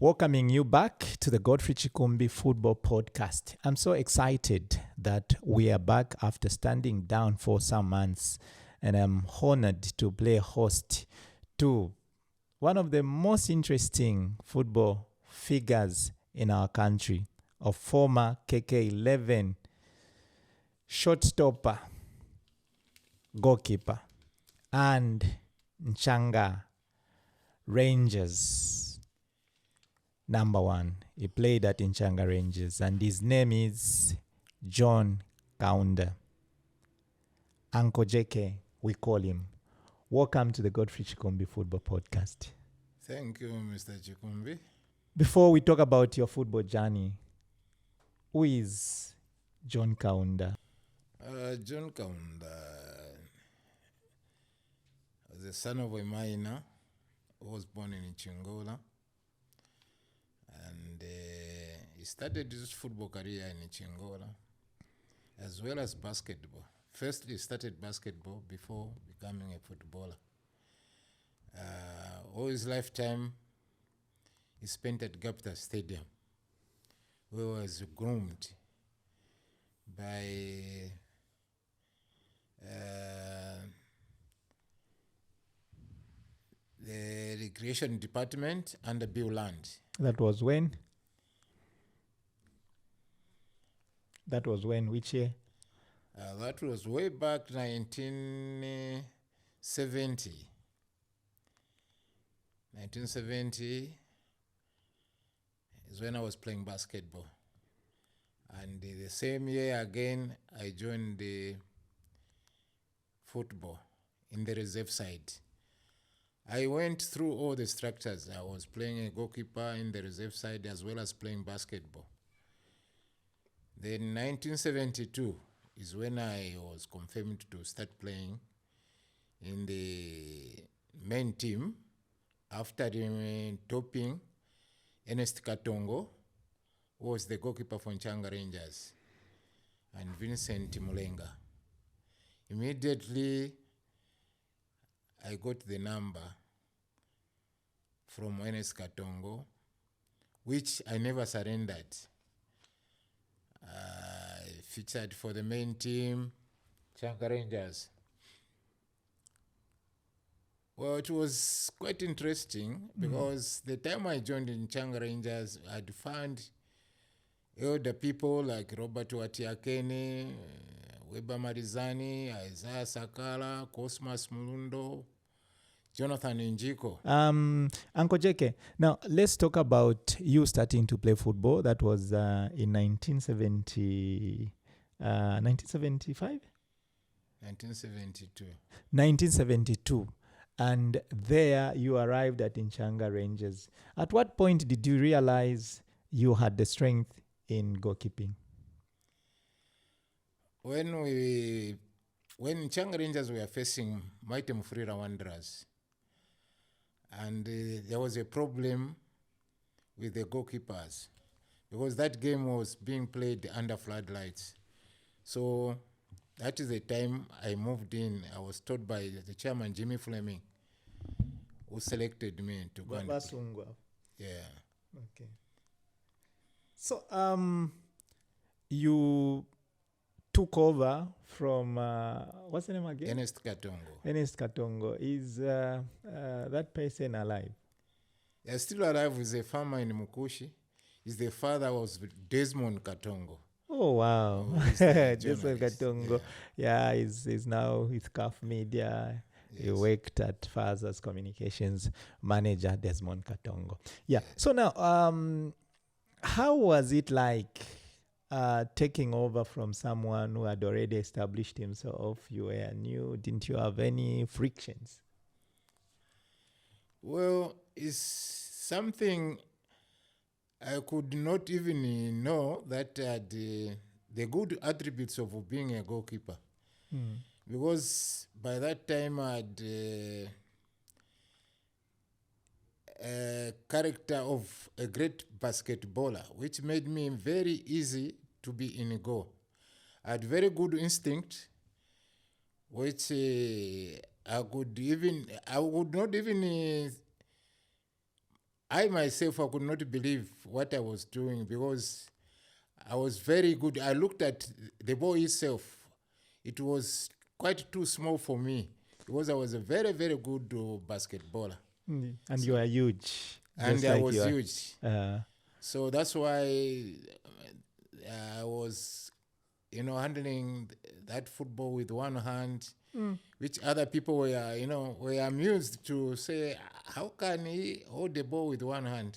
Welcoming you back to the Godfrey Chikumbi Football Podcast. I'm so excited that we are back after standing down for some months, and I'm honored to play host to one of the most interesting football figures in our country, a former KK11 shortstopper, goalkeeper, and Nchanga Rangers number one. He played at Nchanga Rangers, and his name is John Kaunda. Uncle JK, we call him. Welcome to the Godfrey Chikumbi Football Podcast. Thank you, Mr. Chikumbi. Before we talk about your football journey, who is John Kaunda? John Kaunda was the son of a miner who was born in Chingola. And he started his football career in Chingola, as well as basketball. First, he started basketball before becoming a footballer. All his lifetime, he spent at Gapta Stadium, where he was groomed by the recreation department under Bill Land. That was when? Which year? That was way back 1970. 1970 is when I was playing basketball. And the same year again, I joined the football in the reserve side. I went through all the structures. I was playing a goalkeeper in the reserve side as well as playing basketball. Then 1972 is when I was confirmed to start playing in the main team after topping Ernest Katongo, who was the goalkeeper for Nchanga Rangers, and Vincent Mulenga. Immediately, I got the number from Ernest Katongo, which I never surrendered. I featured for the main team, Nchanga Rangers. Well, it was quite interesting because the time I joined in Nchanga Rangers, I'd found older people like Robert Watiakene, Weber Marizani, Isaiah Sakala, Cosmas Mulundo, Jonathan Njiko. Uncle JK, now let's talk about you starting to play football. That was in 1975? 1972. 1972. And there you arrived at Nchanga Rangers. At what point did you realize you had the strength in goalkeeping? When Nchanga Rangers were facing Mighty Mufurira Wanderers, and there was a problem with the goalkeepers because that game was being played under floodlights. So that is the time I moved in. I was told by the chairman, Jimmy Fleming, who selected me to go and play. Yeah. Okay. So you took over from, what's the name again? Ernest Katongo. Ernest Katongo. Is that person alive? He's still alive. He's a farmer in Mukushi. His the father was Desmond Katongo. Oh, wow. Desmond Katongo. Yeah, he's now with CAF Media. Yes. He worked at Father's Communications Manager, Desmond Katongo. Yeah. So now, how was it like taking over from someone who had already established himself? You were new. Didn't you have any frictions? Well, it's something I could not even know that the good attributes of being a goalkeeper. Because by that time I had a character of a great basketballer, which made me very easy to be in a goal. I had very good instinct, which I would not even I myself, I could not believe what I was doing because I was very good. I looked at the ball itself. It was quite too small for me because I was a very, very good basketballer. And you are huge. And I was huge. Uh, So that's why I was, handling that football with one hand, which other people were amused to say, how can he hold the ball with one hand?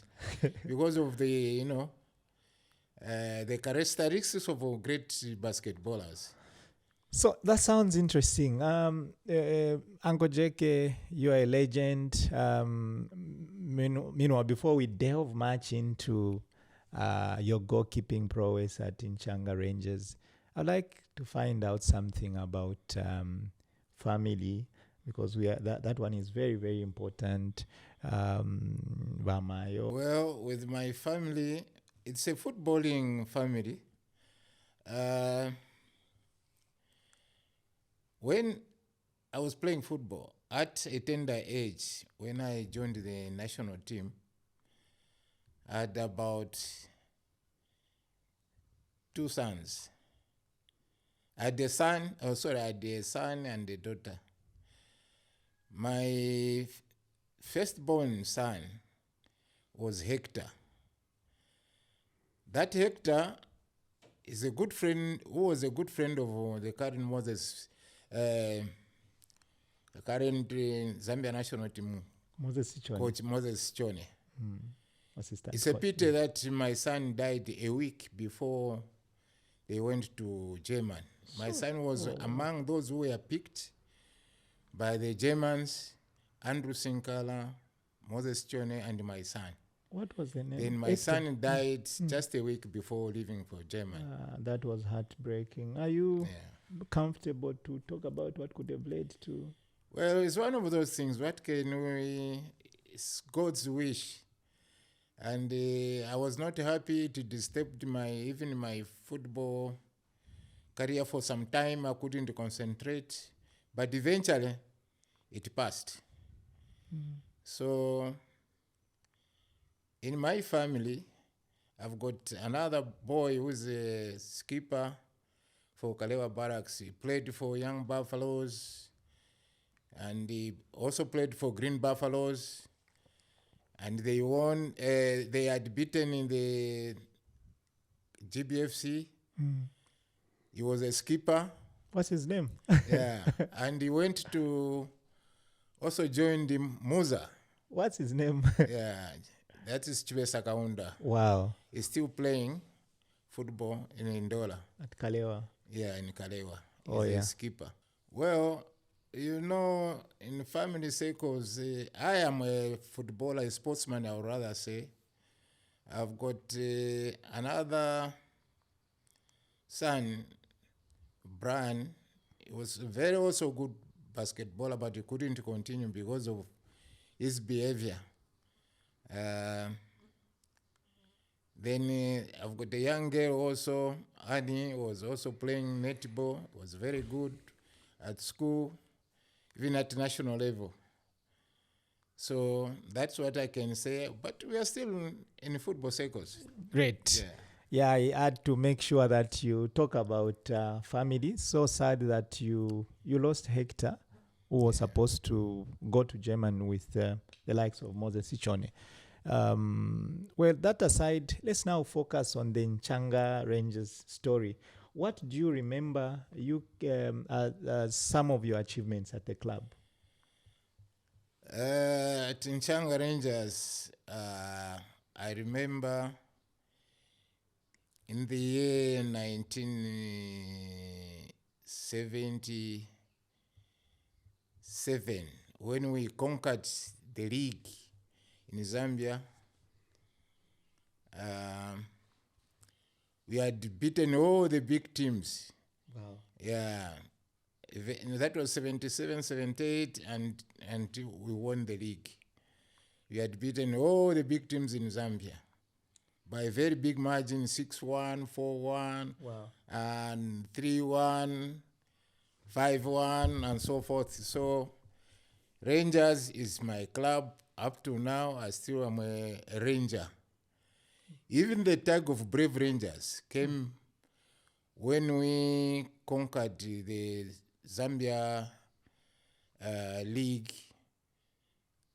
Because of the characteristics of great basketballers. So that sounds interesting. Uncle JK, you are a legend. Meanwhile, before we delve much into your goalkeeping prowess at Nchanga Rangers, I'd like to find out something about family, because that one is very, very important. Well, with my family, it's a footballing family. When I was playing football at a tender age, when I joined the national team, I had about 2 sons. I had a son and a daughter. My firstborn son was Hector. That Hector is a good friend, who was a good friend of the current Moses, the current Zambia national team coach Moses Chone. It's a pity that my son died a week before they went to German. My son was among those who were picked by the Germans, Andrew Sinkala, Moses Chone, and my son. What was the name? Then my son died just a week before leaving for Germany. That was heartbreaking. Are you comfortable to talk about what could have led to? Well, it's one of those things. What can we? It's God's wish. And I was not happy to disturb even my football career for some time. I couldn't concentrate. But eventually, it passed. So, in my family, I've got another boy who's a skipper for Kalewa Barracks. He played for Young Buffaloes, and he also played for Green Buffaloes. And they won. They had beaten in the GBFC. He was a skipper. What's his name? Yeah, and he went to also join the Muza. What's his name? Yeah, that is John Kaunda. Wow. He's still playing football in Ndola. At Kalewa. Yeah, in Kalewa. He's a skipper. Well, in family circles, I am a footballer, a sportsman, I would rather say. I've got another son, Brian. He was very also good basketballer, but he couldn't continue because of his behavior. Then I've got a young girl also, Annie, was also playing netball, was very good at school, even at national level. So that's what I can say. But we are still in football circles. Great. Yeah, I had to make sure that you talk about family. So sad that you lost Hector, who was supposed to go to Germany with the likes of Moses Chone. Well, that aside, let's now focus on the Nchanga Rangers story. What do you remember some of your achievements at the club? At Nchanga Rangers, I remember in the year 1977, when we conquered the league in Zambia, we had beaten all the big teams. Wow. Yeah. That was 77, 78, and we won the league. We had beaten all the big teams in Zambia by a very big margin, 6-1, 4-1, and 3-1, 5-1, and so forth. So Rangers is my club. up to now, I still am a ranger. Even the tag of Brave Rangers came when we conquered the Zambia league.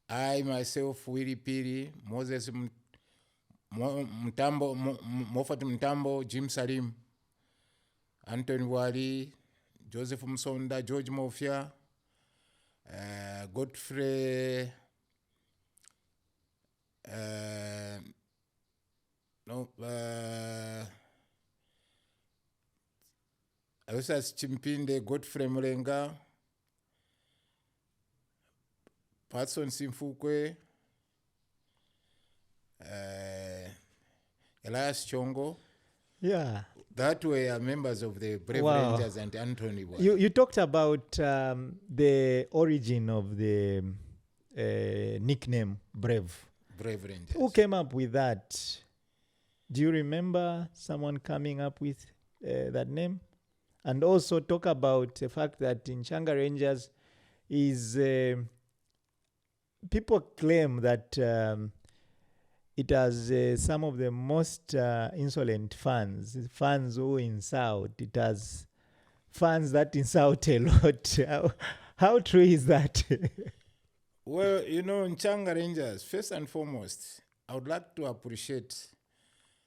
I myself, Willie Piri, Moses Mtambo, Moffat Mtambo, Jim Salim, Anthony Wali, Joseph Msonda, George Mofia, Godfrey Alosas Chimpinde, Godfrey Mulenga, Patson Simfukwe, Elias Chongo. Yeah. That were members of the Brave Rangers and Anthony. You talked about the origin of the nickname Brave. Brave Rangers. Who came up with that? Do you remember someone coming up with that name? And also talk about the fact that Nchanga Rangers is... people claim that it has some of the most insolent fans who insult. It has fans that insult a lot. How true is that? Well, Nchanga Rangers, first and foremost, I would like to appreciate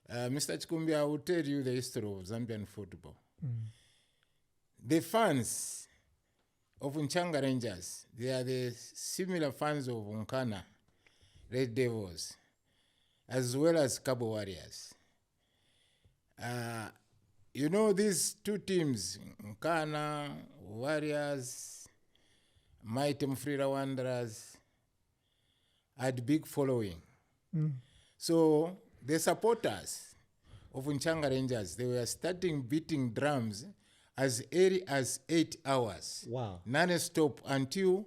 Mr. Chikumbi. I will tell you the history of Zambian football. The fans of Nchanga Rangers, they are the similar fans of Nkana Red Devils, as well as Cabo Warriors. These two teams, Nkana, Warriors, Mighty Mfrira Wanderers, had big following. So the supporters of Nchanga Rangers, they were starting beating drums as early as 8 hours. Wow. Non-stop until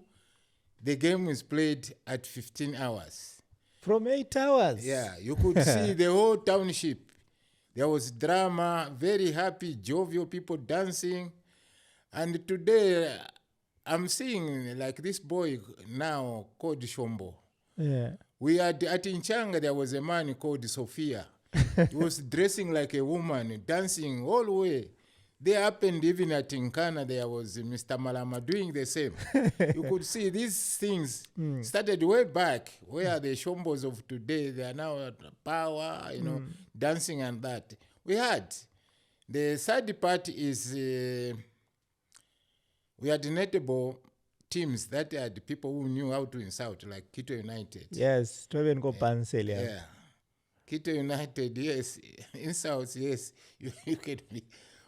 the game is played at 15 hours. From 8 hours? Yeah, you could see the whole township. There was drama, very happy, jovial people dancing. And today, I'm seeing like this boy now called Shombo. Yeah. We had at Nchanga, there was a man called Sophia. He was dressing like a woman, dancing all the way. They happened even at Nkana, there was Mr. Malama doing the same. You could see these things started way back, where the Shombos of today, they are now at power, dancing and that. We had. The sad part is we had netball teams that had people who knew how to insult, like Quito United. Yes, Toven go Pansel. Yeah. Quito United, yes. Insults, yes. You can be.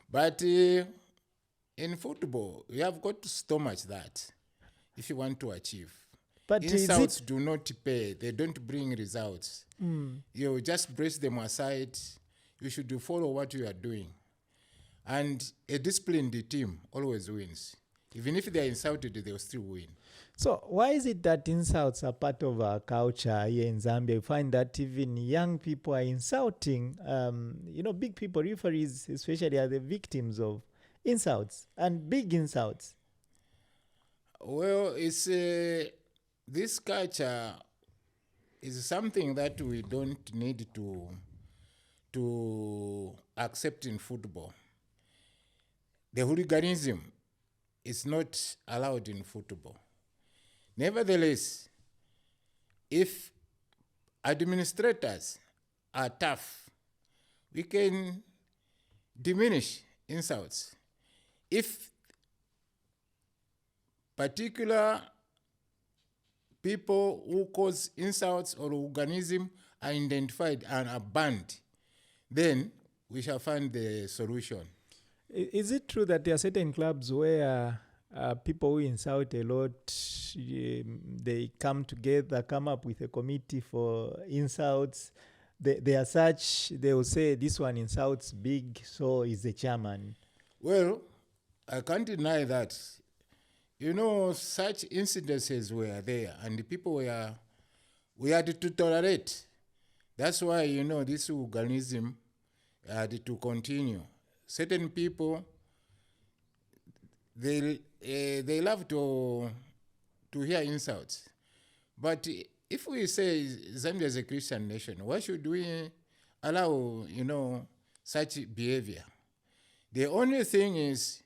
But in football, you have got to stomach that if you want to achieve. But insults do not pay. They don't bring results. You just brace them aside. You should follow what you are doing. And a disciplined team always wins. Even if they are insulted, they will still win. So why is it that insults are part of our culture here in Zambia? You find that even young people are insulting, big people, referees especially, are the victims of insults and big insults. Well, it's this culture is something that we don't need to accept in football. The hooliganism is not allowed in football. Nevertheless, if administrators are tough, we can diminish insults. If particular people who cause insults or organism are identified and are banned, then we shall find the solution. Is it true that there are certain clubs where people who insult a lot, they come together, come up with a committee for insults? They are such, they will say this one insults big, so is the chairman. Well, I can't deny that. Such incidences were there, and the people we had to tolerate. That's why, this organism had to continue. Certain people, they love to hear insults. But if we say Zambia is a Christian nation, why should we allow, such behavior? The only thing is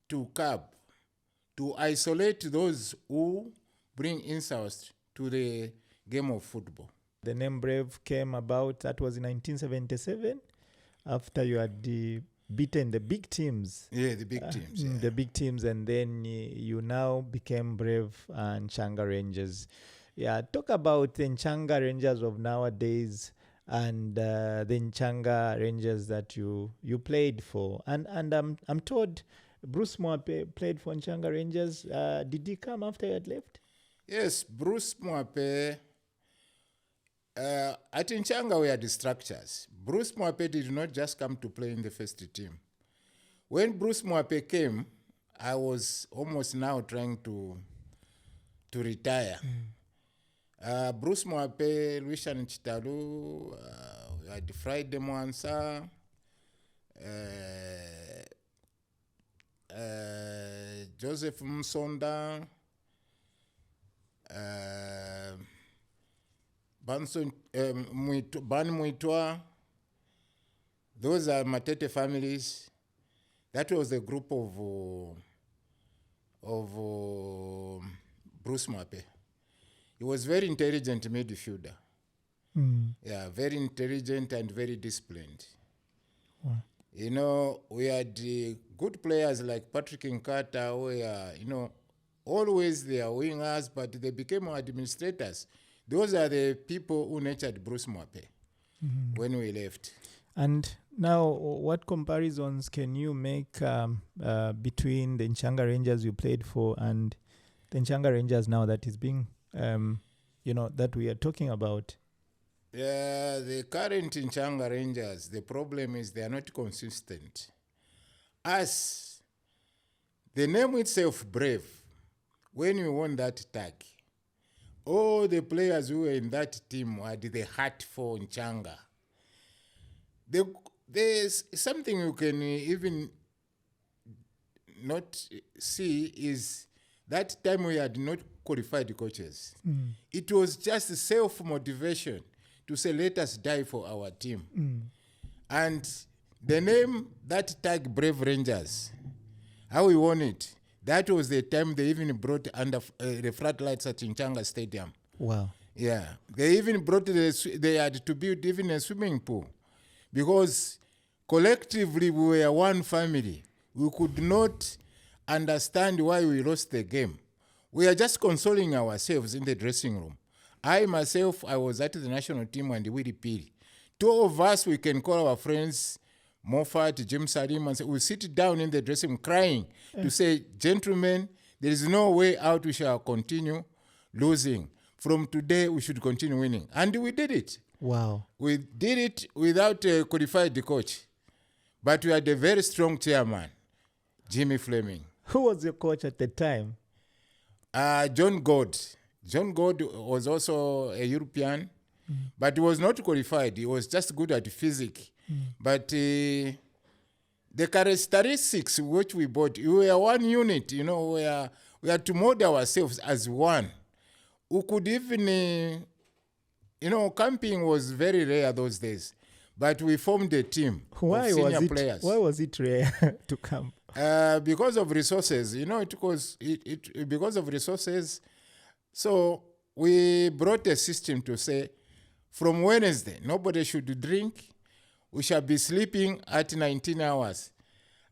to curb, to isolate those who bring insult to the game of football. The name Brave came about, that was in 1977, after you had beaten the big teams. Yeah, the big teams. Yeah. The big teams, and then you now became Brave and Nchanga Rangers. Yeah, talk about the Nchanga Rangers of nowadays and the Nchanga Rangers that you played for. And I'm told Bruce Mwape played for Nchanga Rangers. Did he come after you had left? Yes, Bruce Mwape. At Nchanga, we had structures. Bruce Mwape did not just come to play in the first team. When Bruce Mwape came, I was almost now trying to retire. Bruce Mwape, Vincent Chitalu, we had Friday Mwansa, Joseph Msonda, Ban Muitwa. Those are Matete families. That was the group of Bruce Mwape. He was very intelligent midfielder. Yeah, very intelligent and very disciplined. Wow. We had good players like Patrick Nkata, who always they are wingers, but they became administrators. Those are the people who nurtured Bruce Mwape when we left. And now, what comparisons can you make between the Nchanga Rangers you played for and the Nchanga Rangers now that is being, that we are talking about? Yeah, the current Nchanga Rangers, the problem is they are not consistent. As the name itself, Brave, when we won that tag, all the players who were in that team had the heart for Nchanga. There's something you can even not see is that time we had not qualified coaches. It was just self-motivation to say, let us die for our team. And the name, that tag, Brave Rangers, how we won it, that was the time they even brought under the floodlights at Nchanga Stadium. Wow. Yeah. They even brought, they had to build even a swimming pool. Because collectively we were one family. We could not understand why we lost the game. We are just consoling ourselves in the dressing room. I myself, I was at the national team and Willie Piri. Two of us, we can call our friends Moffat, James Salim, and say, we sit down in the dressing room crying to say, gentlemen, there is no way out. We shall continue losing. From today, we should continue winning. And we did it. Wow. We did it without a qualified coach. But we had a very strong chairman, Jimmy Fleming. Who was your coach at the time? John God. John God was also a European, but he was not qualified. He was just good at physics. But the characteristics which we bought, we were one unit, we had to mold ourselves as one. We could even, camping was very rare those days, but we formed a team of senior players. Why was it rare to camp? Because of resources, because of resources. So we brought a system to say, from Wednesday, nobody should drink. We shall be sleeping at 19 hours.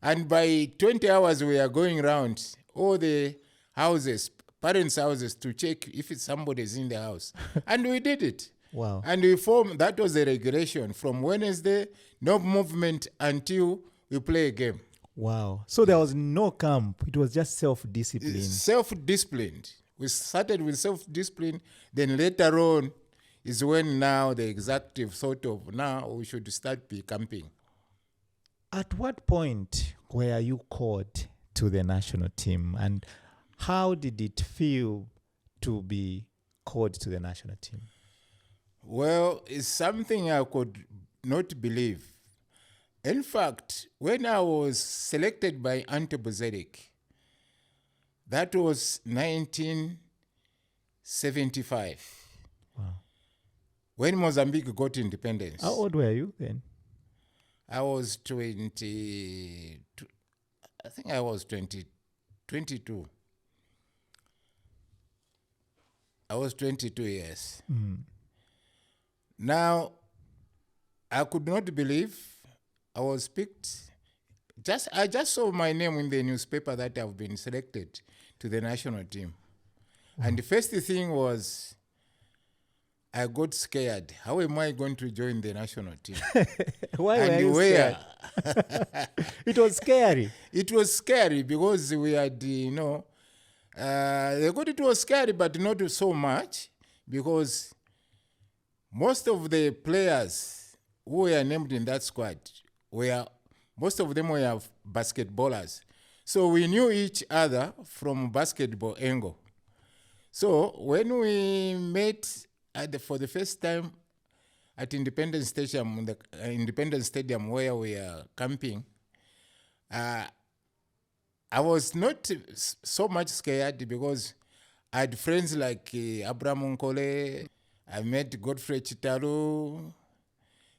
And by 20 hours, we are going around all the houses, parents' houses, to check if somebody's in the house. And we did it. Wow. And we formed, that was the regulation. From Wednesday, no movement until we play a game. Wow. So there was no camp. It was just self-discipline. Self-disciplined. We started with self-discipline. Then later on is when now the executive thought of, now we should start camping. At what point were you called to the national team? And how did it feel to be called to the national team? Well, it's something I could not believe. In fact, when I was selected by Ante Buzedek, that was 1975. When Mozambique got independence. How old were you then? I was 20. I think I was 22. I was 22 years. Now, I could not believe I was picked. I just saw my name in the newspaper that I've been selected to the national team. And the first thing was, I got scared. How am I going to join the national team? Why and were you where? scared? It was scary. It was scary because we had, it was scary, but not so much, because most of the players who were named in that squad most of them were basketballers. So we knew each other from basketball angle. So when we met for the first time at Independence Stadium, Independence Stadium where we are camping, I was not so much scared because I had friends like Abraham Nkole. I met Godfrey Chitalu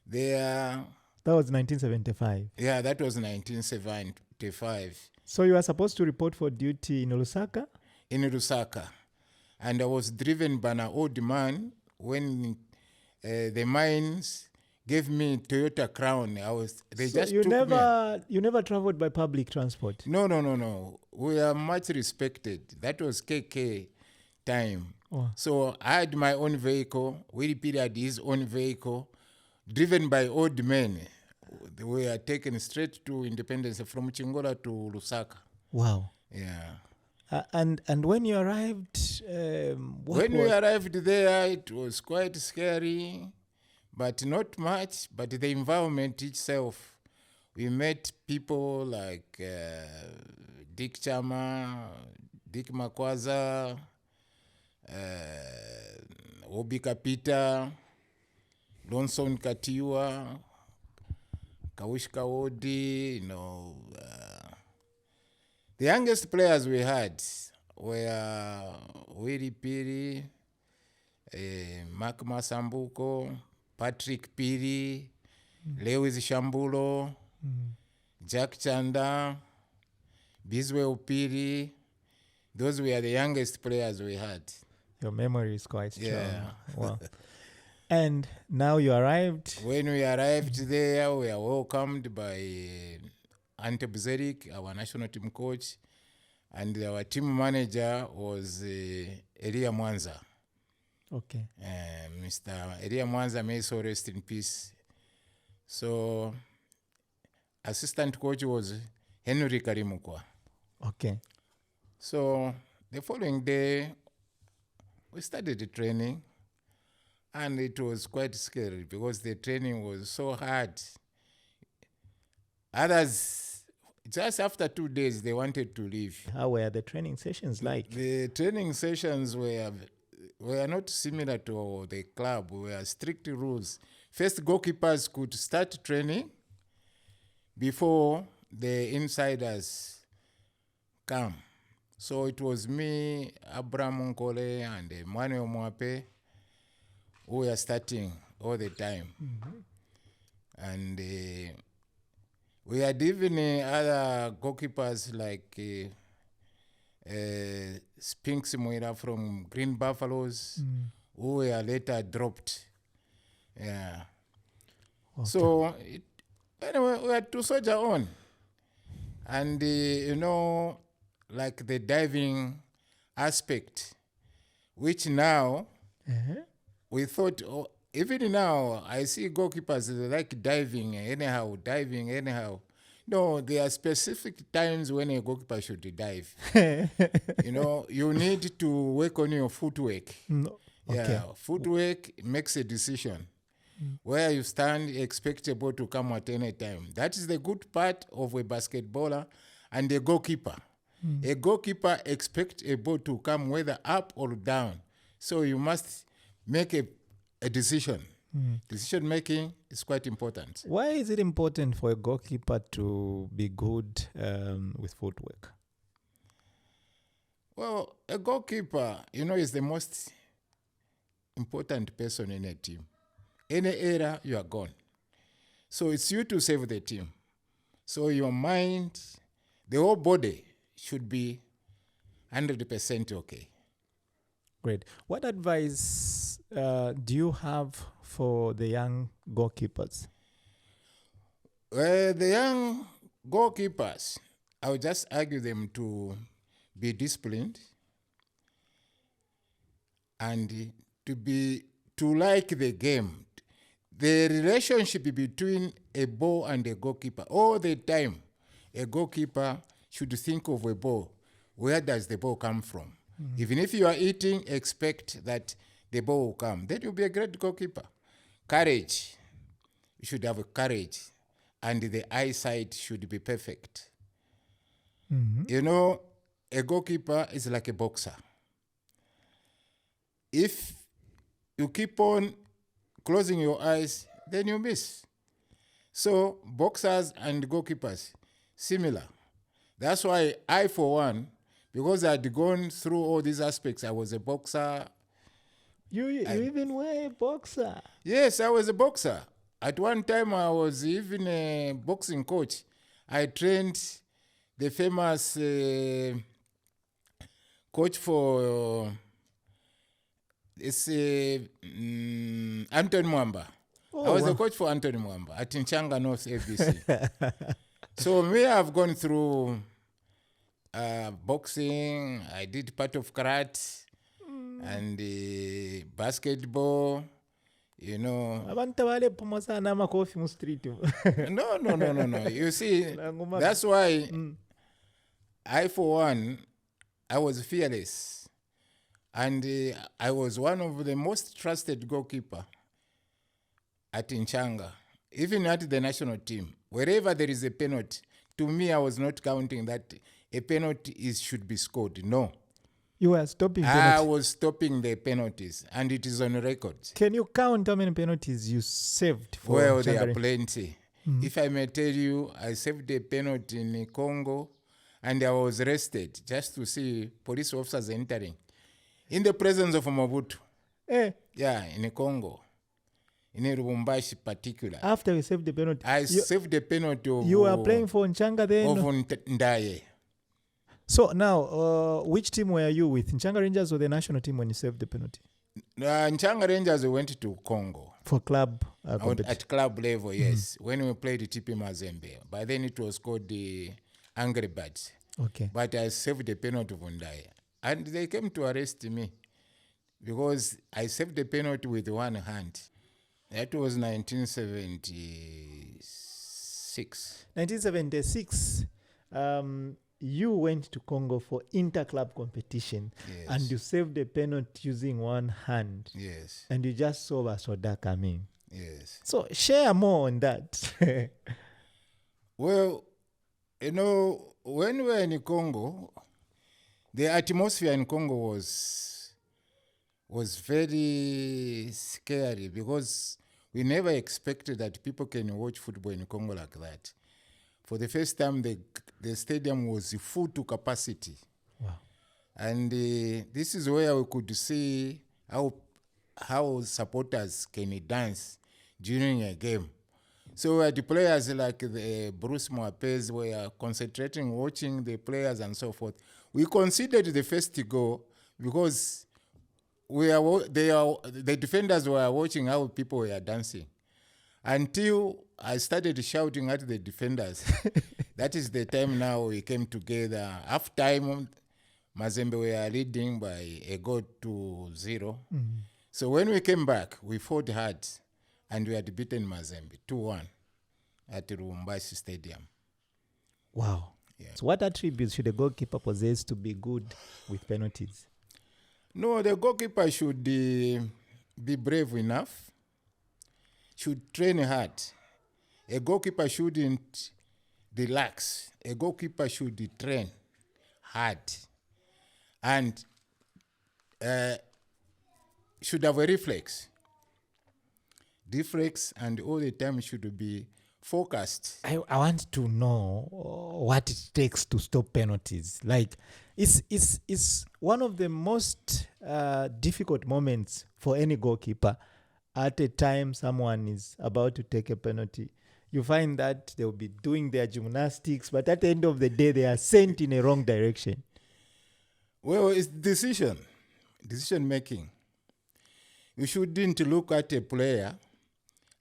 there. That was 1975. Yeah, that was 1975. So you were supposed to report for duty in Lusaka? In Lusaka. And I was driven by an old man when the mines gave me Toyota Crown. You never traveled by public transport? No. We are much respected. That was KK time. Oh. So I had my own vehicle. Willie Peter had his own vehicle, driven by old men. They were taken straight to Independence from Chingola to Lusaka. Wow. Yeah. And when you arrived, we arrived there, it was quite scary, but not much. But the environment itself, we met people like Dick Chama, Dick Makwaza, Obi Kapita, Lonson Katiwa, Kawishka Odi, the youngest players we had were Willie Piri, Mark Masambuko, Patrick Piri, Lewis Shambulo, Jack Chanda, Biswell Piri. Those were the youngest players we had. Your memory is quite strong. Yeah. Wow. And now you arrived? When we arrived there, we were welcomed by Ante Bzerik, our national team coach, and our team manager was Elia Mwanza. Okay. Mr. Elia Mwanza, may so rest in peace. So, assistant coach was Henry Karimukwa. Okay. So, the following day, we started the training, and it was quite scary because the training was so hard. Others, just after 2 days, they wanted to leave. How were the training sessions like? The training sessions were not similar to the club. Were strict rules. First, goalkeepers could start training before the insiders come. So it was me, Abraham Nkole, and Emmanuel Mwape who were starting all the time. And we had even other goalkeepers like Spinks Moira from Green Buffaloes, who were later dropped. Yeah. Okay. So, anyway, we had to soldier on. And, like the diving aspect, which now, we thought, even now, I see goalkeepers they like diving anyhow. No, there are specific times when a goalkeeper should dive. You need to work on your footwork. No. Okay. Yeah, footwork makes a decision. Where you stand, expect a ball to come at any time. That is the good part of a basketballer and a goalkeeper. A goalkeeper expects a ball to come whether up or down. So you must make a decision. Decision making is quite important. Why is it important for a goalkeeper to be good with footwork? Well, a goalkeeper, is the most important person in a team. Any error, you are gone. So it's you to save the team. So your mind, the whole body should be 100% okay. Great. What advice do you have for the young goalkeepers? The young goalkeepers, I would just argue them to be disciplined and to like the game. The relationship between a ball and a goalkeeper, all the time, a goalkeeper should think of a ball. Where does the ball come from? Mm-hmm. Even if you are eating, expect that the ball will come. Then you'll be a great goalkeeper. Courage. You should have a courage. And the eyesight should be perfect. Mm-hmm. You know, a goalkeeper is like a boxer. If you keep on closing your eyes, then you miss. So boxers and goalkeepers, similar. That's why I, for one, because I'd gone through all these aspects, I was a boxer. You even were a boxer? Yes, I was a boxer. At one time, I was even a boxing coach. I trained the famous coach for Anthony Mwamba. Oh, I was a coach for Anthony Mwamba at Nchanga North ABC. So me, I've gone through boxing. I did part of karate and basketball. You know. No. You see, that's why I, for one, I was fearless. And I was one of the most trusted goalkeeper at Nchanga, even at the national team. Wherever there is a penalty, to me, I was not counting that a penalty should be scored. No. You were stopping penalties? I was stopping the penalties, and it is on record. Can you count how many penalties you saved? For well, there are plenty. Mm-hmm. If I may tell you, I saved a penalty in Congo, and I was arrested just to see police officers entering in the presence of Mobutu. Yeah, in Congo. In Lubumbashi particular. After you saved the penalty? I saved the penalty of... You were playing for Nchanga then? Of Ndaye. So now, which team were you with? Nchanga Rangers or the national team when you saved the penalty? Nchanga Rangers went to Congo. For club? At club level, yes. Mm-hmm. When we played the TP Mazembe. By then it was called the Angry Birds. Okay. But I saved the penalty of Ndaye. And they came to arrest me because I saved the penalty with one hand. That was 1976. 1976. You went to Congo for inter-club competition. Yes. And you saved the penalty using one hand. Yes. And you just saw Basoda coming. Yes. So share more on that. Well, you know, when we were in Congo, the atmosphere in Congo was very scary because we never expected that people can watch football in Congo like that. For the first time, the stadium was full to capacity. Wow. And this is where we could see how supporters can dance during a game. So the players like Bruce Mwapez were concentrating, watching the players and so forth. We considered the first goal because the defenders were watching how people were dancing. Until I started shouting at the defenders. That is the time now we came together. Half time, Mazembe were leading by a goal to 0. Mm-hmm. So when we came back, we fought hard and we had beaten Mazembe 2-1 at the Lubumbashi Stadium. Wow. Yeah. So what attributes should a goalkeeper possess to be good with penalties? No, the goalkeeper should be brave enough, should train hard. A goalkeeper shouldn't relax. A goalkeeper should train hard and should have a reflex. Reflex and all the time should be focused. I want to know what it takes to stop penalties. Like, it's one of the most difficult moments for any goalkeeper. at a time someone is about to take a penalty, you find that they'll be doing their gymnastics, but at the end of the day, they are sent in a wrong direction. Well, it's decision making. You shouldn't look at a player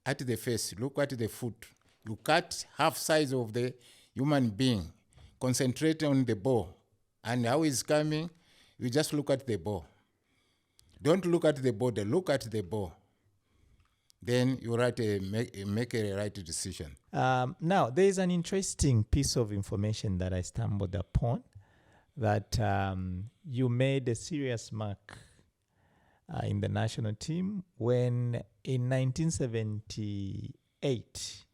at the face, look at the foot. You cut half size of the human being, concentrate on the ball, and how it's coming, you just look at the ball. Don't look at the body, look at the ball. Then you make a right decision. Now, there is an interesting piece of information that I stumbled upon, that you made a serious mark in the national team when in 1978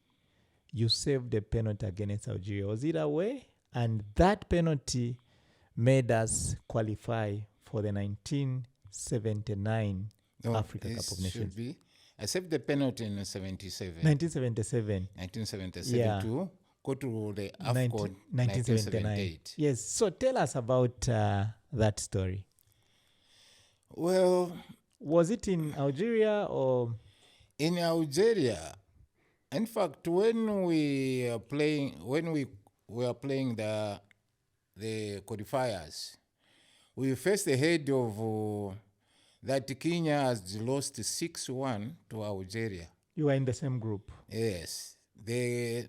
you saved a penalty against Algeria. Was it away? And that penalty made us qualify for the 1979 Africa Cup of Nations. I saved the penalty in 1977. 1977 yeah. To go to the AFCON 1978. Yes. So tell us about that story. Well, was it in Algeria or? In Algeria. In fact, when we were playing the qualifiers, we faced the head of that Kenya has lost 6-1 to Algeria. You were in the same group. Yes. The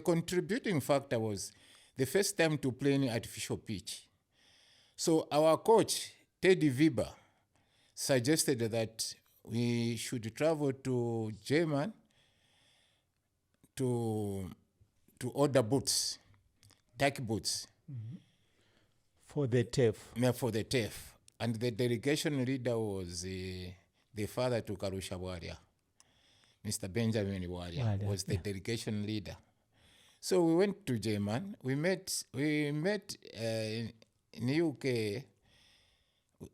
contributing factor was the first time to play in artificial pitch. So our coach, Teddy Viber, suggested that we should travel to Germany to order boots, tack boots. Mm-hmm. For the turf. Yeah, for the turf. And the delegation leader was the father to Karusha Bwaria. Mr. Benjamin Bwaria was the delegation leader. So we went to Germany. We met in UK.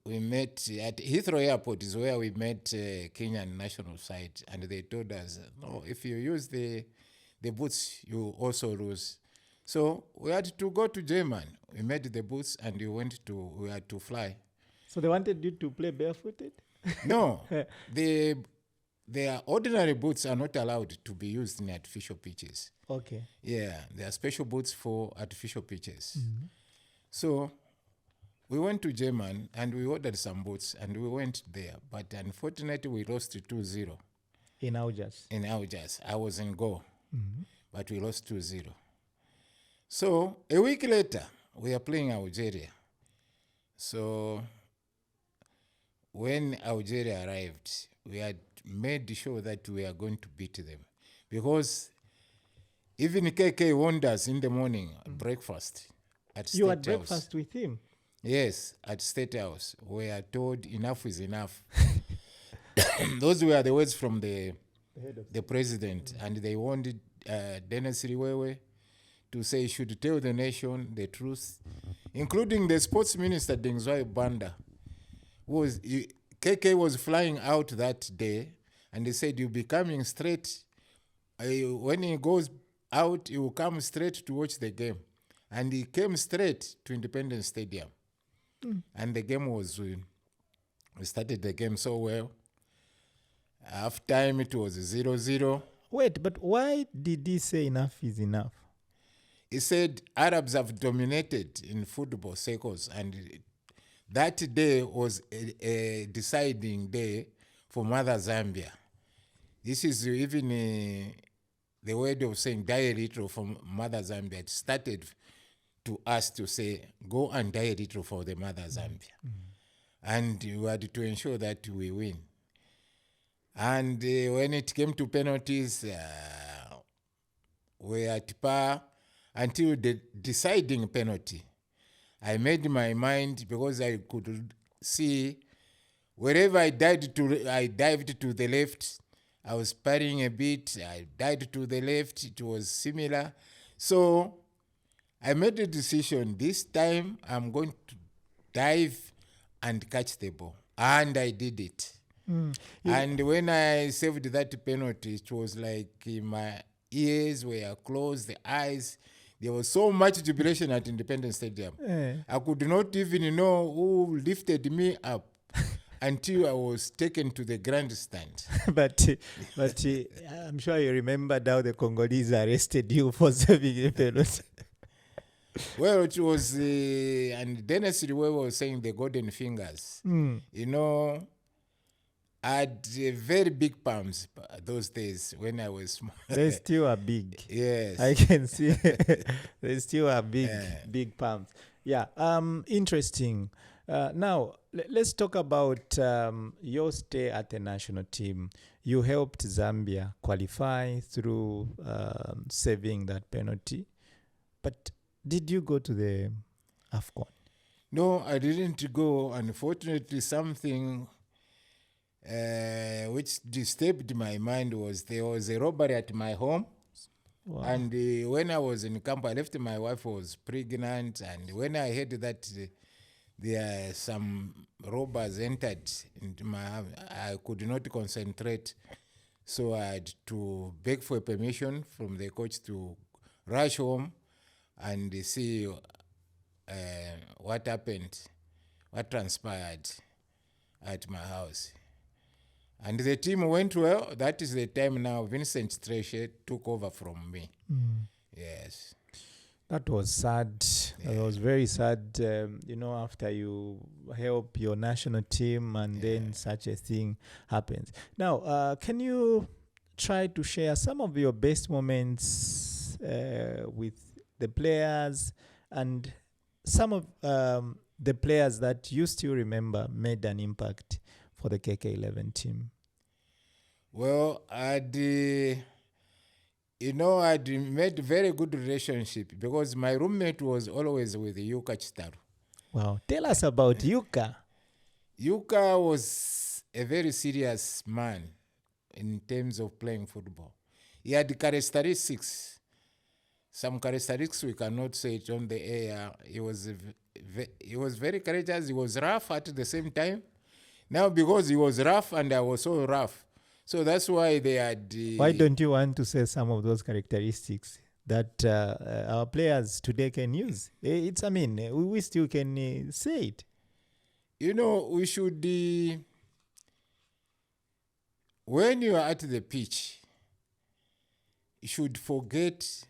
We met at Heathrow Airport is where we met Kenyan national side, and they told us, no, if you use the boots, you also lose. So we had to go to Germany. We made the boots and we had to fly. So they wanted you to play barefooted? No, their ordinary boots are not allowed to be used in artificial pitches. Okay. Yeah, there are special boots for artificial pitches. Mm-hmm. So we went to Germany and we ordered some boots and we went there. But unfortunately, we lost 2-0. In Algiers? In Algiers. I was in goal, mm-hmm. but we lost 2-0. So a week later, we are playing Algeria. So when Algeria arrived, we had made sure that we are going to beat them. Because even KK warned us in the morning, breakfast at State House. You had breakfast with him? Yes, at State House. We are told enough is enough. Those were the words from the president. Mm-hmm. And they wanted Dennis Riwewe to say he should tell the nation the truth, including the sports minister, Dengzwai Banda. KK was flying out that day, and he said, you'll be coming straight. When he goes out, he will come straight to watch the game. And he came straight to Independence Stadium. Mm. And the game was, we started the game so well. Half time, it was 0-0. Wait, but why did he say enough is enough? He said Arabs have dominated in football circles, and that day was a deciding day for Mother Zambia. This is even the word of saying die a little for Mother Zambia. It started to us to say, go and die a little for the Mother Zambia. Mm-hmm. And we had to ensure that we win. And when it came to penalties, we were at par until the deciding penalty. I made my mind because I could see wherever I dived to the left. I was parrying a bit. I dived to the left. It was similar. So I made a decision. This time I'm going to dive and catch the ball. And I did it. Mm. And when I saved that penalty, it was like my ears were closed, the eyes. There was so much jubilation at Independence Stadium. I could not even know who lifted me up. until I was taken to the grandstand. but I'm sure you remember how the Congolese arrested you for serving a penalty. Well, it was, and Dennis Riwe was saying the golden fingers. You know, I had very big palms those days when I was small. They still are big. Yes. I can see. They still are big palms. Yeah. Interesting. Now, let's talk about your stay at the national team. You helped Zambia qualify through saving that penalty. But did you go to the AFCON? No, I didn't go. Unfortunately, something which disturbed my mind was there was a robbery at my home. Wow. And when I was in camp, I left, my wife was pregnant. And when I heard that there are some robbers entered into my house, I could not concentrate. So I had to beg for permission from the coach to rush home and see what happened, what transpired at my house. And the team went well. That is the time now Vincent Chileshe took over from me. Yes. That was sad. Yeah. That was very sad, after you help your national team and then such a thing happens. Now, can you try to share some of your best moments with the players and some of the players that you still remember made an impact for the KK11 team? Well, I'd made very good relationship because my roommate was always with Yuka Chitalu. Wow. Tell us about Yuka. Yuka was a very serious man in terms of playing football. He had characteristics. Some characteristics we cannot say it on the air. He was very courageous. He was rough at the same time. Now, because he was rough and I was so rough, so that's why they had... Why don't you want to say some of those characteristics that our players today can use? We still can say it. We should... when you are at the pitch, you should forget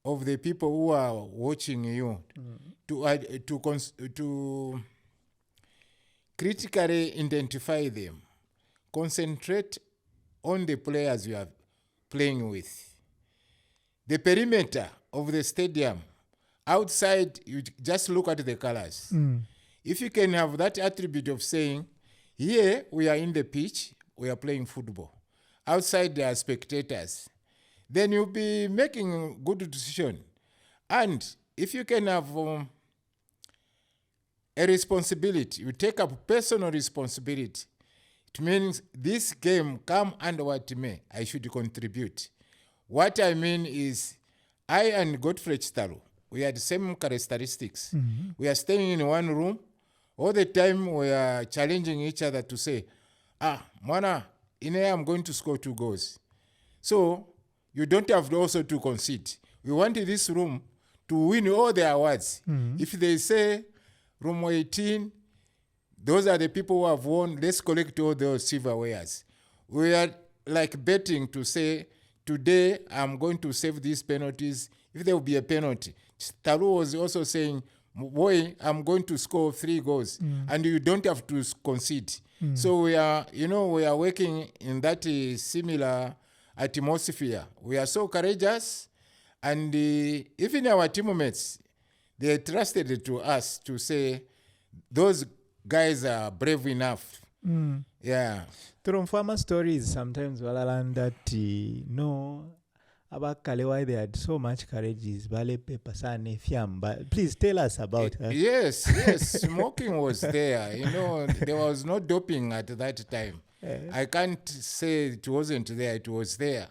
of the people who are watching you to critically identify them. Concentrate on the players you are playing with. The perimeter of the stadium, outside, you just look at the colors. If you can have that attribute of saying, here we are in the pitch, we are playing football. Outside there are spectators. Then you'll be making a good decision. And if you can have a responsibility, you take up personal responsibility. It means this game, come under what may, I should contribute. What I mean is, I and Godfrey Chitalu, we had the same characteristics. We are staying in one room. All the time we are challenging each other to say, Mwana, in here I'm going to score 2 goals. So you don't have also to concede. We want this room to win all the awards. If they say room 18, those are the people who have won, let's collect all those silverwares. We are like betting to say, today I'm going to save these penalties. If there will be a penalty. Chitalu was also saying, boy, I'm going to score 3 goals. And you don't have to concede. So we are working in that similar atmosphere. We are so courageous. And even our teammates, they trusted to us to say, those guys are brave enough. Yeah. From farmer stories, sometimes Valaland that no abakale why they had so much courage is bale paper sane fiam. But please tell us about her. Yes, smoking was there. There was no doping at that time. I can't say it wasn't there. It was there.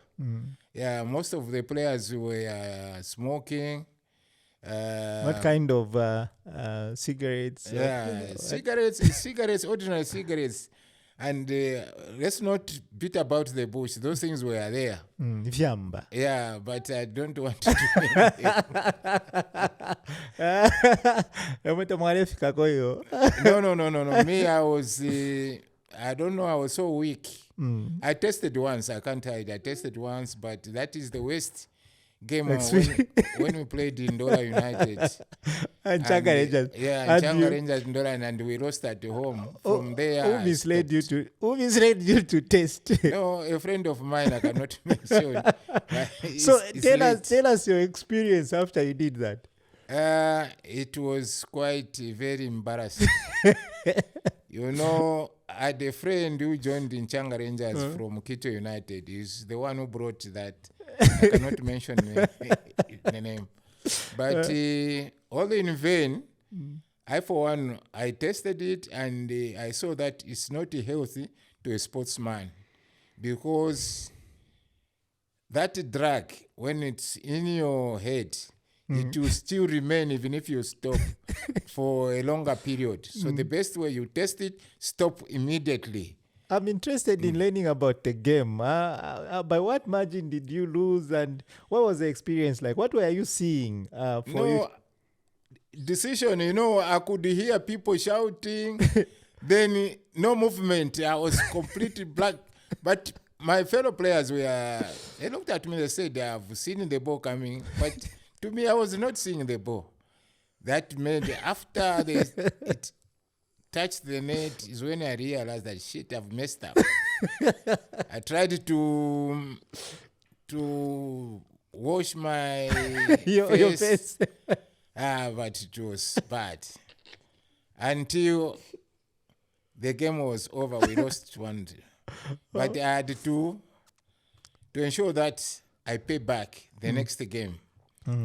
Yeah, most of the players were smoking. What kind of cigarettes? Cigarettes, ordinary cigarettes. And let's not beat about the bush. Those things were there. Vyamba. Yeah, but I don't want to do anything. No. Me, I was, I don't know, I was so weak. I tested once, I can't hide. I tested once, but that is the worst game when we played in Ndola United. Nchanga Rangers. Yeah, Nchanga Rangers in Ndola, and we lost at home. From there, who misled you to test? No, a friend of mine, I cannot mention. So tell us your experience after you did that. It was quite very embarrassing. You know, I had a friend who joined Nchanga Rangers from Quito United. He's the one who brought that. I cannot mention the name. But all in vain, I, for one, I tested it and I saw that it's not healthy to a sportsman, because that drug, when it's in your head, it will still remain even if you stop for a longer period. So the best way you test it, stop immediately. I'm interested in learning about the game. By what margin did you lose, and what was the experience like? What were you seeing for you? Decision, I could hear people shouting. Then no movement. I was completely black. But my fellow players they looked at me, they said, they have seen the ball coming. But to me, I was not seeing the ball. That made, after it touched the net, is when I realized that, shit, I've messed up. I tried to wash my your face. But it was bad. Until the game was over, we lost one. But I had to ensure that I pay back the next game.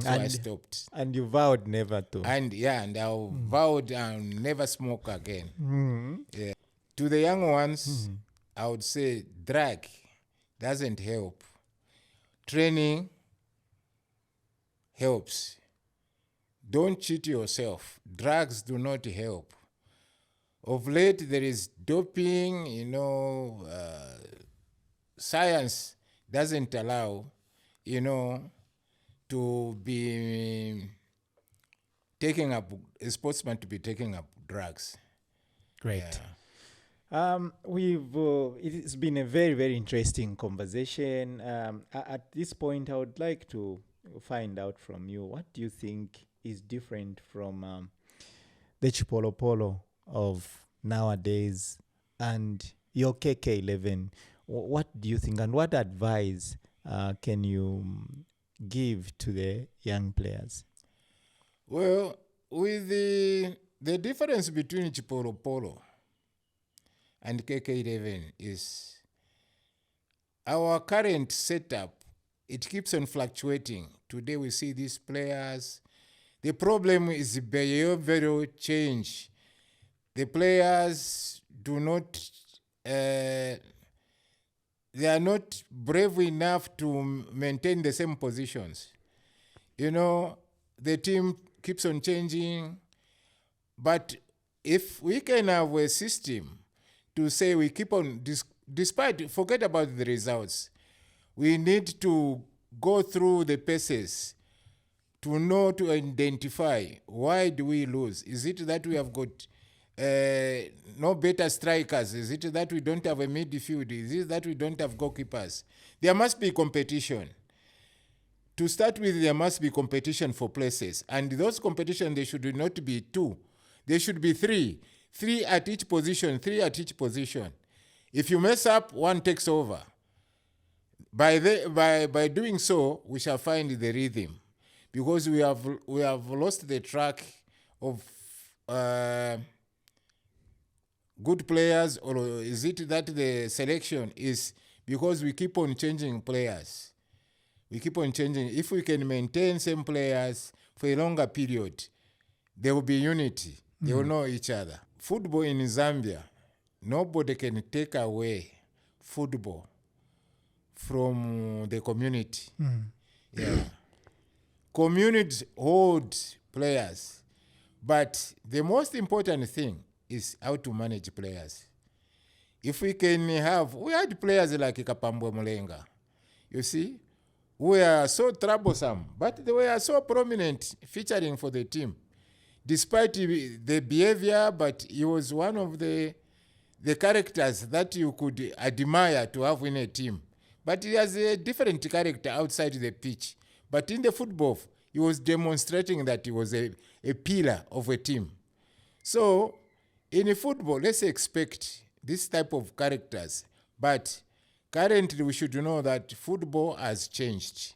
So I stopped. And you vowed never to. And I vowed I'll never smoke again. Yeah. To the young ones, I would say drug doesn't help. Training helps. Don't cheat yourself. Drugs do not help. Of late, there is doping, science doesn't allow, to be taking up, a sportsman to be taking up drugs. Great. Yeah. It's been a very, very interesting conversation. At this point, I would like to find out from you, what do you think is different from the Chipolopolo of nowadays and your KK11? What do you think, and what advice can you give to the young players? Well, with the difference between Chipolopolo and KK11 is our current setup. It keeps on fluctuating. Today we see these players. The problem is behavioral change. The players do not, they are not brave enough to maintain the same positions. The team keeps on changing. But if we can have a system to say we keep on, forget about the results. We need to go through the paces to know, to identify, why do we lose? Is it that we have got no better strikers? Is it that we don't have a midfield? Is it that we don't have goalkeepers? There must be competition. To start with, there must be competition for places. And those competitions, they should not be two. They should be three. Three at each position, If you mess up, one takes over. By doing so, we shall find the rhythm, because we have lost the track of good players. Or is it that the selection is because we keep on changing players? We keep on changing. If we can maintain same players for a longer period, there will be unity. They will know each other. Football in Zambia, nobody can take away football from the community. Yeah. Communities hold players. But the most important thing is how to manage players. if we can have, we had players like Kapambwe Mulenga, you see, who were so troublesome, but they were so prominent, featuring for the team. Despite the behavior, but he was one of the characters that you could admire to have in a team. But he has a different character outside the pitch. But in the football, he was demonstrating that he was a pillar of a team. So, in football, let's expect this type of characters. But currently, we should know that football has changed.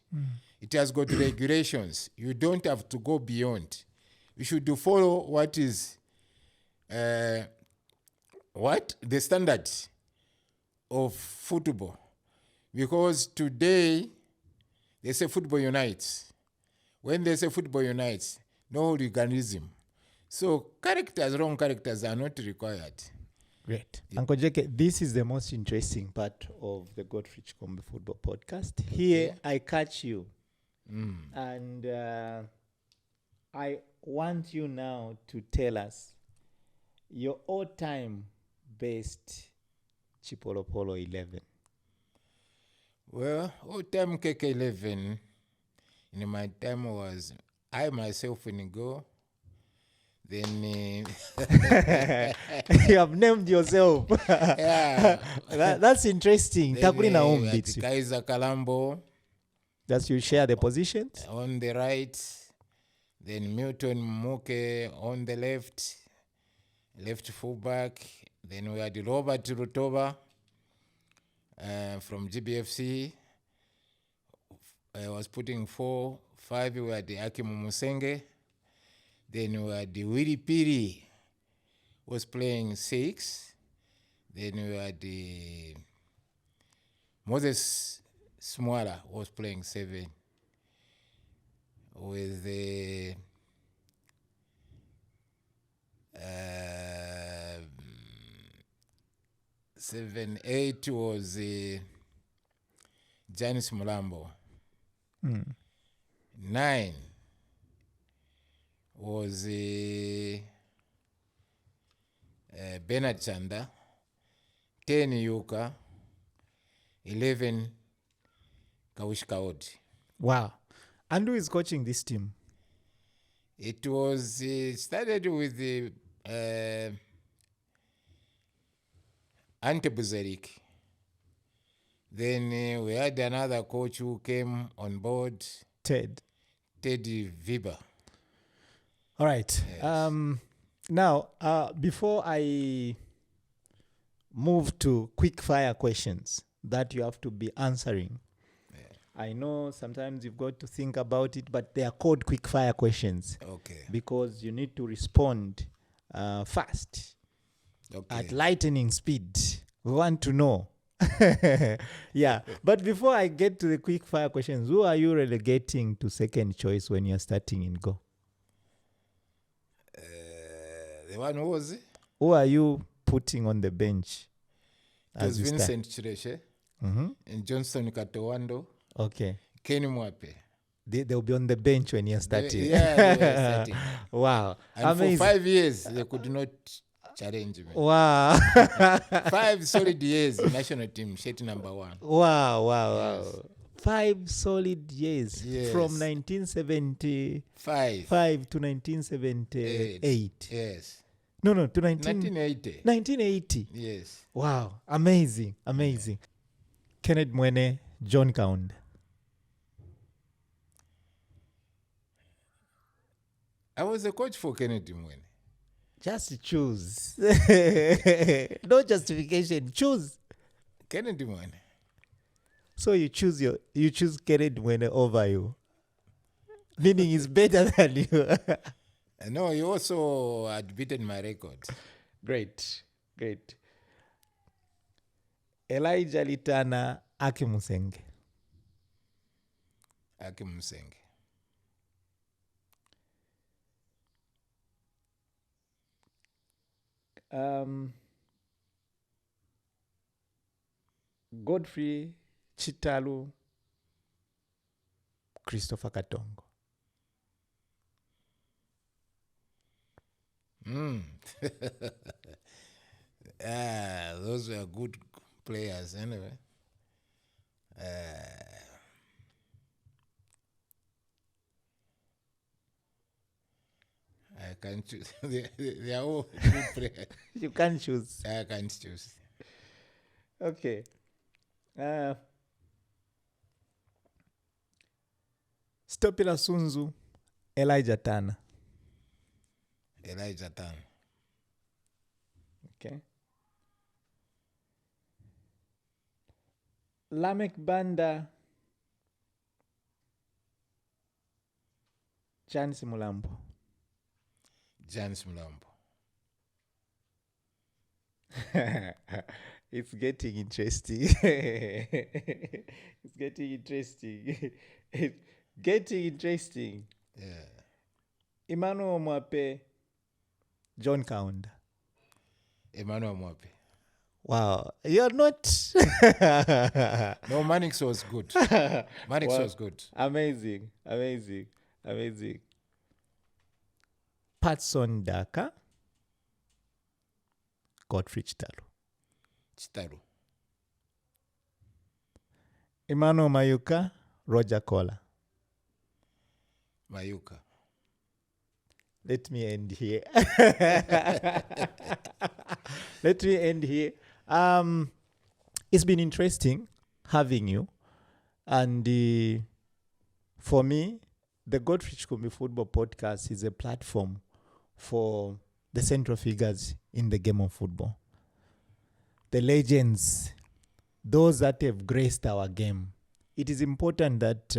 It has got regulations. You don't have to go beyond. You should follow what is the standards of football. Because today, they say football unites. When they say football unites, no hooliganism. So wrong characters are not required. Great. Yeah. Uncle Jeke, this is the most interesting part of the Godfrey Chikumbi Football Podcast. Okay. Here, I catch you. And I want you now to tell us your all-time best Chipolopolo 11. Well, all-time KK 11 in my time was I myself in goal. Then you have named yourself. Yeah, that's interesting. Kaiser Kalambo. Does you share the positions? On the right, then Milton Muke on the left fullback. Then we had Robert Rutoba from GBFC. I was putting 4, 5. We had Akimu Musenge. Then we had Willie Piri was playing 6. Then we had Moses Smwala was playing 7. With the 7, 8 was Janice Mulambo. 9 was Bernard Chanda. 10 Yuka. 11 Kawishkaodi. Wow. And who is coaching this team? It was started with Ante Buzerik. Then we had another coach who came on board. Teddy Viber. All right. Yes. Now, before I move to quick fire questions that you have to be answering, I know sometimes you've got to think about it, but they are called quick fire questions. Okay. Because you need to respond fast. Okay. At lightning speed. We want to know. Yeah. But before I get to the quick fire questions, who are you relegating to second choice when you're starting in goal? The one who was it? Who are you putting on the bench? It was Vincent Chileshe and Johnson Katowando. Okay. Kenny Mwape. They'll be on the bench when you're starting. They were starting. Wow. And amazing. For 5 years, they could not challenge me. Wow. 5 solid years, national team, shit number 1. Wow. Yes. 5 solid years. Yes. From 1975 to 1978. Yes. No, to 1980. 1980. Yes. Wow. Amazing. Yeah. Kenneth Mwene, John Kaunda. I was a coach for Kennedy Mwene. Just choose. No justification. Choose. Kennedy Mwene. So you choose Kennedy Mwene over you. Meaning he's better than you. No, he also had beaten my record. Great. Elijah Litana, Aki Musenge. Godfrey Chitalu, Christopher Katongo. Those were good players anyway. I can't choose. They are all good players. You can't choose. I can't choose. Okay. Stopila Sunzu, Elijah Tana. Elijah Tana. Okay. Lamek Banda, Jan Simulambo. Jan Simulambo. It's getting interesting. It's getting interesting. It's getting interesting. Yeah. Emmanuel Mwape, John Kaunda. Emmanuel Mwape. Wow, you're not. No, Mannix was good. Mannix was good. Amazing. Patson Daka, Godfrey Chitalu. Emmanuel Mayuka, Roger Kola. Mayuka. Let me end here. It's been interesting having you. And for me, the Godfrey Chikumbi Football Podcast is a platform for the central figures in the game of football. The legends, those that have graced our game. It is important that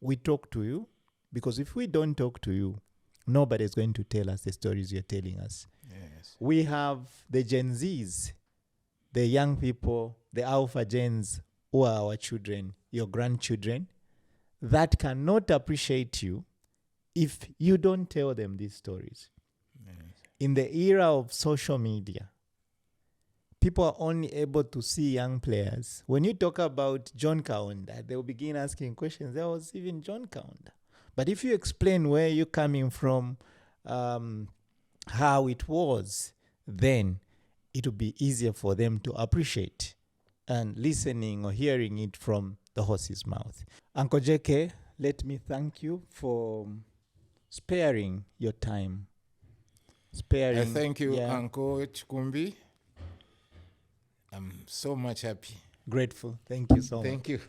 we talk to you, because if we don't talk to you, nobody is going to tell us the stories you're telling us. Yes. We have the Gen Zs, the young people, the Alpha Gens, who are our children, your grandchildren, that cannot appreciate you if you don't tell them these stories. Yes. In the era of social media, people are only able to see young players. When you talk about John Kaunda, they will begin asking questions. There was even John Kaunda. But if you explain where you're coming from, how it was, then it will be easier for them to appreciate and listening or hearing it from the horse's mouth. Uncle JK, let me thank you for sparing your time. Thank you, Uncle Chikumbi. I'm so much happy. Grateful. Thank you so much. Thank you.